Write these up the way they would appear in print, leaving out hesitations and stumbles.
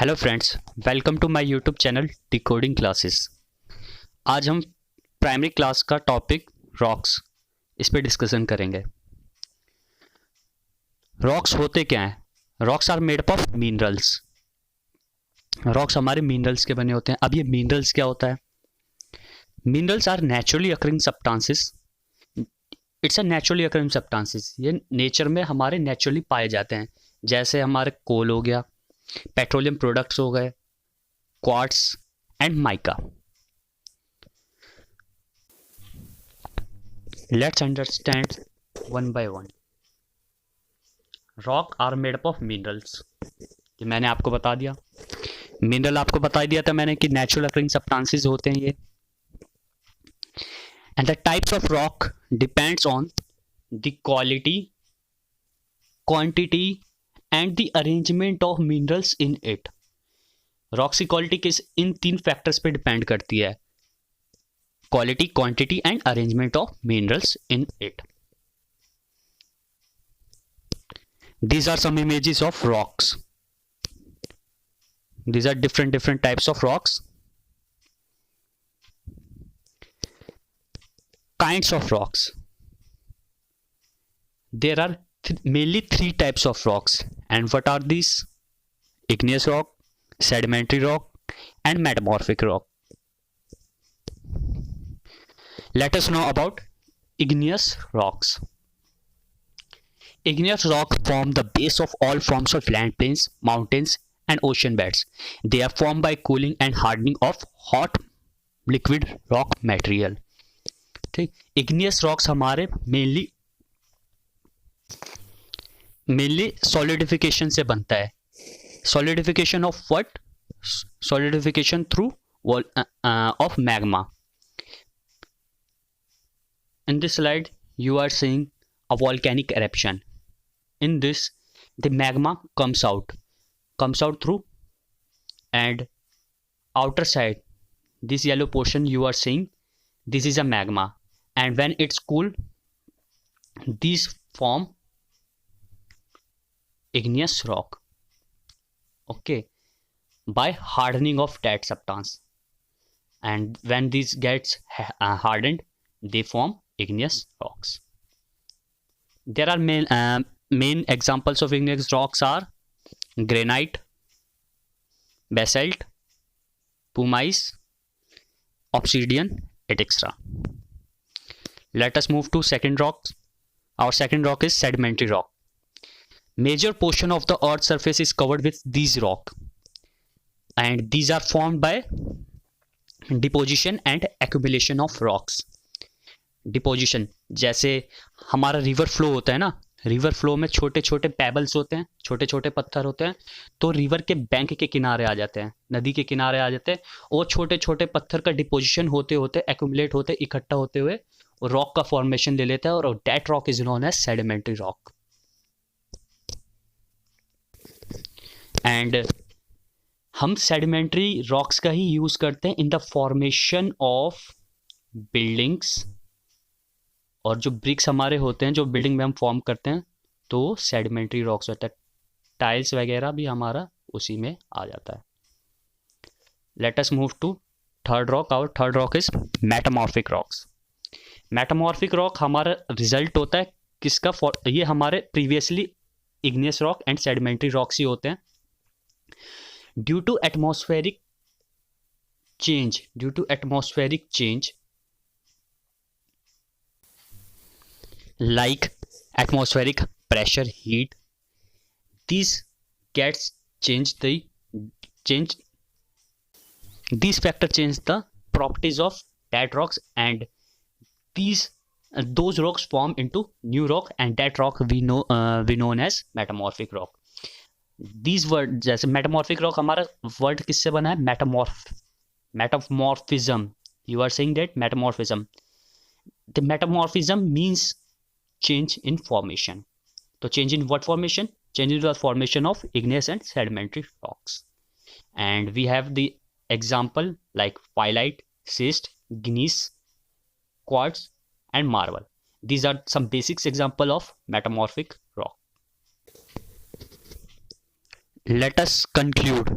Hello friends, welcome to my YouTube channel decoding classes. आज हम primary class का topic rocks इस पे डिस्कशन करेंगे। रॉक्स होते क्या हैं? Rocks are made up of minerals. Rocks हमारे मिनरल्स के बने होते हैं। अब ये मिनरल्स क्या होता है? Minerals are naturally occurring substances. It's a naturally occurring substances. ये नेचर में हमारे नेचुरली पाए जाते हैं, जैसे हमारे कोल हो गया, पेट्रोलियम प्रोडक्ट्स हो गए, quartz and mica. Let's understand one by one. Rock are made up of minerals. ये मैंने आपको बता दिया। मिनरल आपको बता दिया था मैंने कि नेचुरल अकरिंग सब्सटेंसेस होते हैं ये। And the types of rock depends on the quality, quantity and the arrangement of minerals in it. Rocks की क्वालिटी किस इन तीन फैक्टर्स पे डिपेंड करती है: quality, quantity and arrangement of minerals in it. These are some images of rocks. These are different types of rocks. Kinds of rocks. There are mainly three types of rocks. And what are these? Igneous rock, sedimentary rock, and metamorphic rock. Let us know about igneous rocks. Igneous rocks form the base of all forms of land plains, mountains, and ocean beds. They are formed by cooling and hardening of hot liquid rock material. ठीक, igneous rocks हमारे mainly solidification से बनता है। Solidification of what? Solidification through of magma. In this slide, you are seeing a volcanic eruption. In this, the magma comes out through, and outer side, this yellow portion you are seeing, this is a magma, and when it's cool, these form igneous rock. Okay, by hardening of that substance, and when these gets hardened, they form igneous rocks. There are main examples of igneous rocks are granite, basalt, pumice, obsidian, etc. Let us move to second rock. Our second rock is sedimentary rock. Major portion of the earth's surface is covered with these rock, and these are formed by deposition and accumulation of rocks. Deposition, जैसे हमारा river flow होता है ना, river flow में छोटे छोटे pebbles होते हैं, छोटे छोटे पत्थर होते हैं, तो रिवर के बैंक के किनारे आ जाते हैं, नदी के किनारे आ जाते हैं, और छोटे छोटे पत्थर का डिपोजिशन होते होते, एक्यूमुलेट होते, इकट्ठा होते हुए रॉक का फॉर्मेशन ले लेता है, और that rock is known as sedimentary rock. And हम सेडिमेंट्री रॉक्स का ही यूज करते हैं in the formation of buildings, और जो ब्रिक्स हमारे होते हैं जो बिल्डिंग में हम फॉर्म करते हैं, तो सेडिमेंट्री रॉक्स होता है। टाइल्स वगैरह भी हमारा उसी में आ जाता है। Let us move to third rock. Our third rock is metamorphic rocks. Metamorphic rock हमारा रिजल्ट होता है किसका? ये हमारे previously igneous rock and sedimentary rocks ही होते हैं। Due to atmospheric change like atmospheric pressure, heat, these factor change the properties of that rocks, and those rocks form into new rock, and that rock we known as metamorphic rock. These word, जैसे metamorphic rock हमारा word किससे बना है? metamorphism. You are saying that metamorphism. The metamorphism means change in formation. So change in what formation? Change in the formation of igneous and sedimentary rocks. And we have the example like phyllite, schist, gneiss, quartz and marble. These are some basic example of metamorphic rock. Let us conclude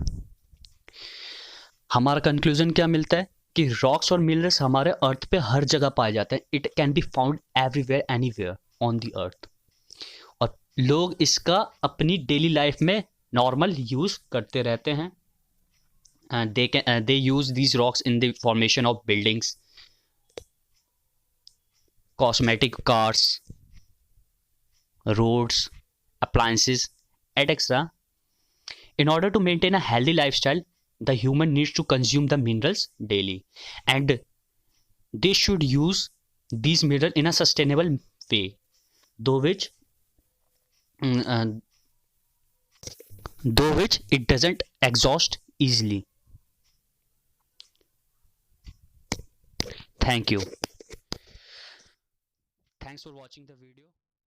हमारा conclusion क्या मिलता है कि rocks और minerals हमारे अर्थ पे हर जगह पाए जाते हैं. It can be found everywhere anywhere on the earth. और लोग इसका अपनी डेली लाइफ में नॉर्मल यूज करते रहते हैं. They use these rocks in the formation of buildings, cosmetic cars, roads, appliances, etc. In order to maintain a healthy lifestyle, the human needs to consume the minerals daily, and they should use these minerals in a sustainable way, though which mm, though which it doesn't exhaust easily. Thank you. Thanks for watching the video.